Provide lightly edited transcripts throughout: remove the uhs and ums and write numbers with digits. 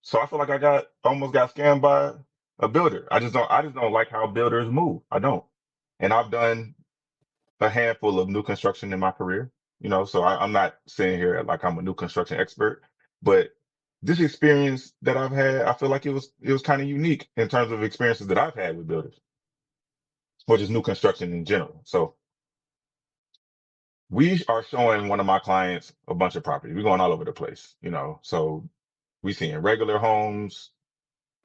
So I feel like I almost got scammed by a builder. I just don't like how builders move. I don't. And I've done a handful of new construction in my career, so I'm not saying here like I'm a new construction expert, but this experience that I've had, I feel like it was kind of unique in terms of experiences that I've had with builders, or just new construction in general. So we are showing one of my clients a bunch of property. We're going all over the place. So we seeing regular homes.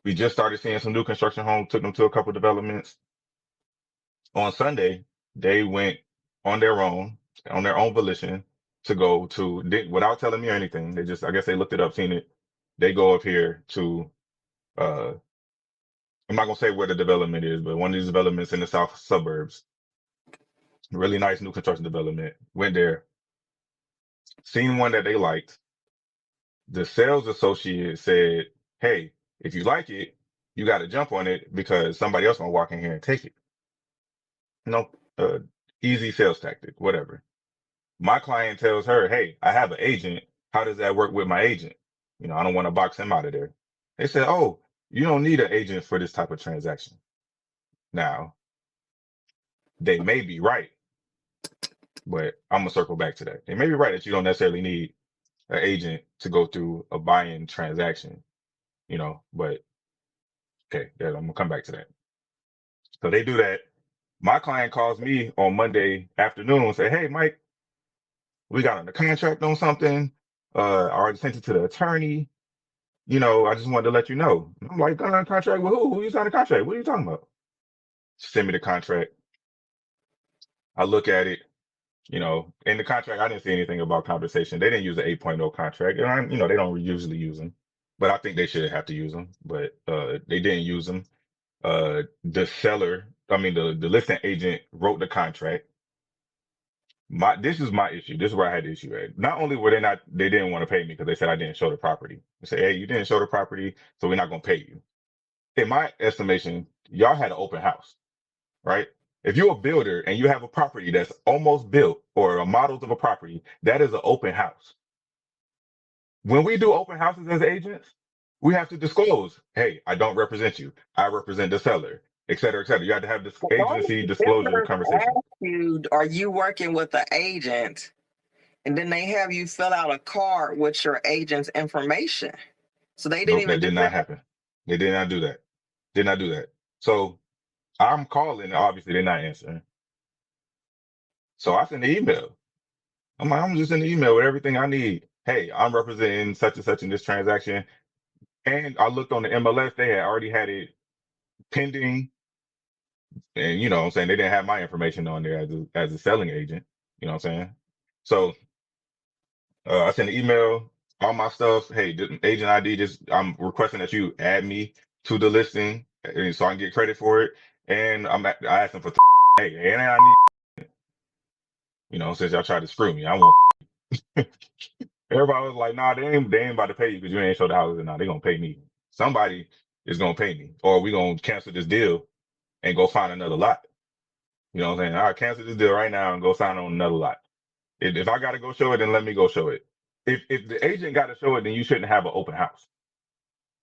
We just started seeing some new construction homes, took them to a couple developments. On Sunday, they went on their own volition to go to, without telling me or anything. They just, I guess they looked it up, seen it. They go up here to, uh, I'm not going to say where the development is, but one of these developments in the south suburbs, really nice new construction development. Went there, seen one that they liked. The sales associate said, "Hey, if you like it, you got to jump on it because somebody else gonna walk in here and take it." No, easy sales tactic, whatever. My client tells her, "Hey, I have an agent. How does that work with my agent? I don't want to box him out of there." They said, "Oh, you don't need an agent for this type of transaction." Now, they may be right, but I'm gonna circle back to that. They may be right that you don't necessarily need an agent to go through a buying transaction, but okay, I'm gonna come back to that. So they do that. My client calls me on Monday afternoon and say, "Hey, Mike, we got on the contract on something. I already sent it to the attorney. I just wanted to let you know." I'm like, "Got on a contract with who? Who you signed a contract? What are you talking about?" Send me the contract. I look at it. In the contract, I didn't see anything about compensation. They didn't use the 8.0 contract. And they don't usually use them, but I think they should have to use them. But they didn't use them. The seller, I mean, the listing agent wrote the contract. This is my issue. This is where I had the issue at. Not only were they didn't want to pay me because they said I didn't show the property. They say, "Hey, you didn't show the property, so we're not going to pay you." In my estimation, y'all had an open house, right? If you're a builder and you have a property that's almost built or a models of a property, that is an open house. When we do open houses as agents, we have to disclose, "Hey, I don't represent you. I represent the seller," et cetera, et cetera. You have to have this But don't agency the disclosure builders conversation. ask you, are you working with the agent? And then they have you fill out a card with your agent's information. So they didn't Nope, even that do did not that. happen. They did not do that. Did not do that. So I'm calling, obviously they're not answering. So I send the email. I'm like, I'm just in the email with everything I need. "Hey, I'm representing such and such in this transaction." And I looked on the MLS, they had already had it pending. And what I'm saying, they didn't have my information on there as a selling agent. You know what I'm saying? So I sent an email, all my stuff. "Hey, the agent ID, just I'm requesting that you add me to the listing so I can get credit for it. And I asked them for, hey, and I need, since y'all tried to screw me, I want." Everybody was like, "Nah, they ain't about to pay you because you ain't show the houses, and now they gonna pay me. Somebody is gonna pay me, or we gonna cancel this deal and go find another lot." You know what I'm saying? "I'll cancel this deal right now and go sign on another lot. If I gotta go show it, then let me go show it. If the agent got to show it, then you shouldn't have an open house.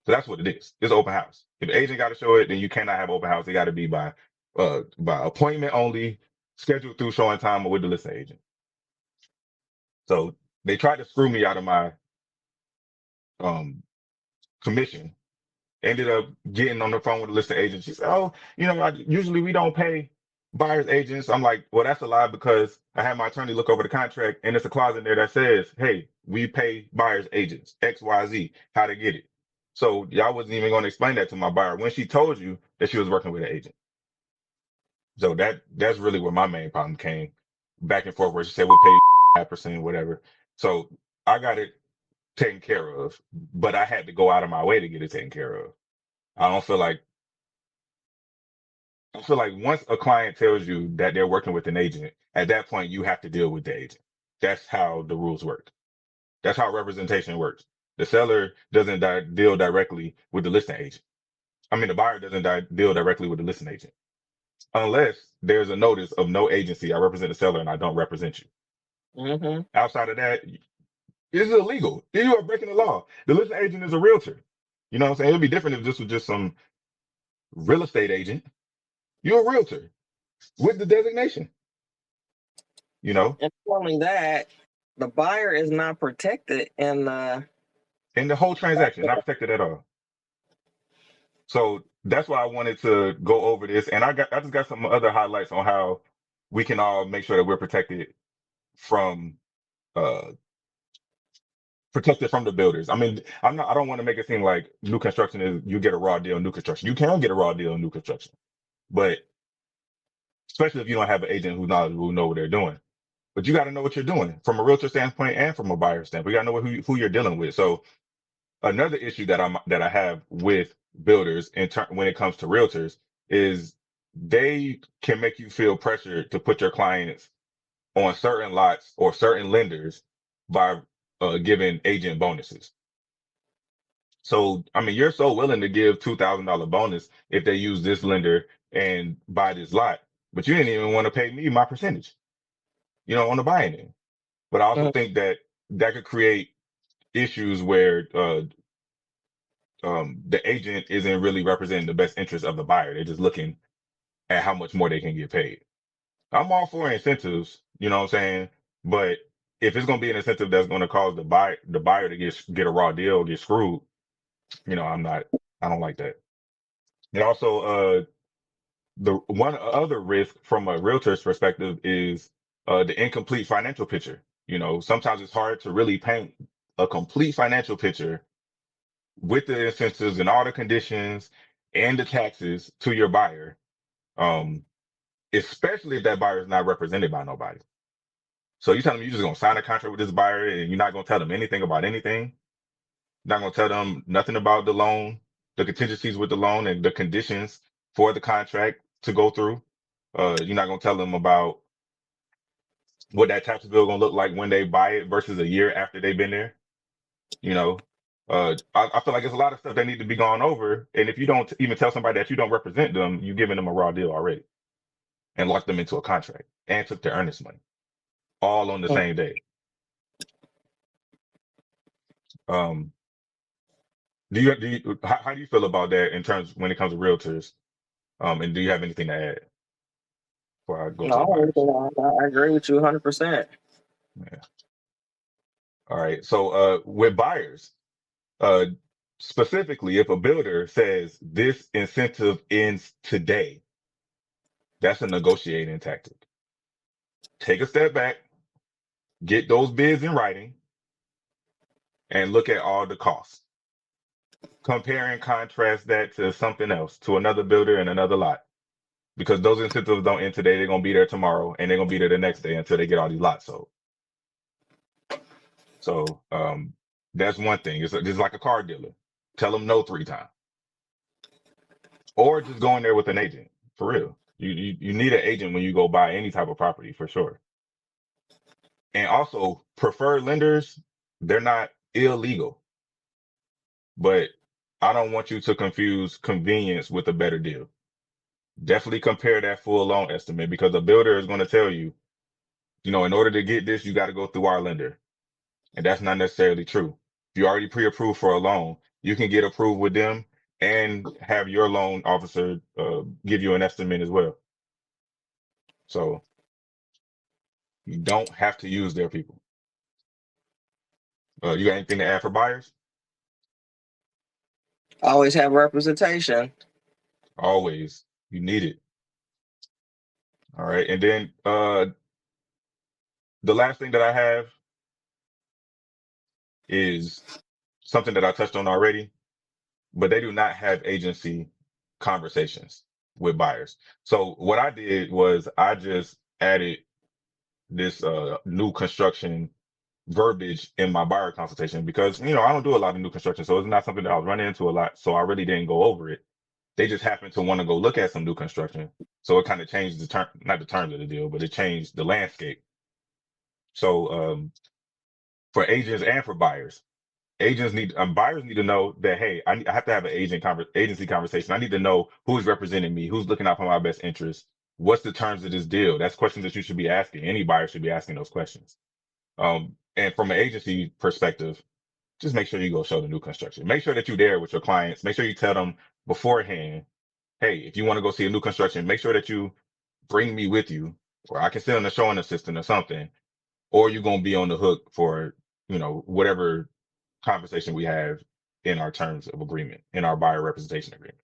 So that's what it is. It's an open house. If the agent got to show it, then you cannot have open house. It got to be by appointment only, scheduled through showing time or with the listing agent. So they tried to screw me out of my um commission. Ended up getting on the phone with the listing agent. She said, "Oh, usually we don't pay buyer's agents." I'm like, "Well, that's a lie because I had my attorney look over the contract and it's a clause in there that says, hey, we pay buyer's agents XYZ, how to get it." So y'all wasn't even going to explain that to my buyer when she told you that she was working with an agent. So that's really where my main problem came, back and forth, where she said, "We'll pay you 5%, whatever." So I got it taken care of, but I had to go out of my way to get it taken care of. I don't feel like I feel like once a client tells you that they're working with an agent, at that point you have to deal with the agent. That's how the rules work. That's how representation works. The seller doesn't deal directly with the listing agent. I mean, the buyer doesn't deal directly with the listing agent unless there's a notice of no agency. I represent the seller and I don't represent you. Mm-hmm. Outside of that, it's illegal. You are breaking the law. The listing agent is a realtor. You know what I'm saying? It'd be different if this was just some real estate agent. You're a realtor with the designation, you know, And not only that, the buyer is not protected in the. and the whole transaction not protected at all. So that's why I wanted to go over this. And I just got some other highlights on how we can all make sure that we're from, uh, protected from the builders. I mean, I don't want to make it seem like new construction is you get a raw deal in new construction. You can get a raw deal in new construction, but especially if you don't have an agent who know what they're doing. But you got to know what you're doing from a realtor standpoint and from a buyer standpoint. You got to know who you're dealing with. So another issue that I have with builders when it comes to realtors is they can make you feel pressured to put your clients on certain lots or certain lenders by giving agent bonuses. So, I mean, you're so willing to give $2,000 bonus if they use this lender and buy this lot, but you didn't even want to pay me my percentage. You don't want to buy anything. But I also Mhm. think that could create issues where the agent isn't really representing the best interest of the buyer. They're just looking at how much more they can get paid. I'm all for incentives, you know what I'm saying? But if it's going to be an incentive that's going to cause the buyer to get a raw deal, get screwed, I don't like that. And also, the one other risk from a realtor's perspective is the incomplete financial picture. You know, sometimes it's hard to really paint a complete financial picture with the incentives and all the conditions and the taxes to your buyer, um, especially if that buyer is not represented by nobody. So you tell them you're just gonna sign a contract with this buyer and you're not gonna tell them anything about anything. You're not gonna tell them nothing about the loan, the contingencies with the loan, and the conditions for the contract to go through. You're not gonna tell them about what that tax bill gonna look like when they buy it versus a year after they've been there. You know, I feel like there's a lot of stuff that need to be gone over. And if you don't even tell somebody that you don't represent them, you're giving them a raw deal already and locked them into a contract and took their earnest money all on the same day. Um, how do you feel about that in terms when it comes to realtors? And do you have anything to add before I go to the No, buyers? I agree with you 100%. Yeah. All right. So, with buyers, uh, specifically, if a builder says this incentive ends today, that's a negotiating tactic. Take a step back, get those bids in writing, and look at all the costs. Compare and contrast that to something else, to another builder and another lot. Because those incentives don't end today, they're gonna be there tomorrow, and they're gonna be there the next day until they get all these lots sold. So that's one thing. It's just like a car dealer. Tell them no 3 times, or just go in there with an agent for real. You need an agent when you go buy any type of property for sure. And also preferred lenders, they're not illegal, but I don't want you to confuse convenience with a better deal. Definitely compare that full loan estimate because the builder is going to tell you, in order to get this, you got to go through our lender. And that's not necessarily true. If you already pre-approved for a loan, you can get approved with them and have your loan officer give you an estimate as well. So you don't have to use their people. You got anything to add for buyers? Always have representation. Always. You need it. All right. And then the last thing that I have is something that I touched on already, but they do not have agency conversations with buyers. So what I did was I just added this new construction verbiage in my buyer consultation because I don't do a lot of new construction, so it's not something that I was running into a lot. So I really didn't go over it. They just happened to want to go look at some new construction, so it kind of changed not the terms of the deal, but it changed the landscape. So for agents and for buyers, buyers need to know that hey, I have to have an agency conversation. I need to know who's representing me, who's looking out for my best interest. What's the terms of this deal? That's questions that you should be asking. Any buyer should be asking those questions. And from an agency perspective, just make sure you go show the new construction. Make sure that you're there with your clients. Make sure you tell them beforehand, hey, if you want to go see a new construction, make sure that you bring me with you, or I can sit on the showing assistant or something, or you're going to be on the hook for, whatever conversation we have in our terms of agreement, in our buyer representation agreement.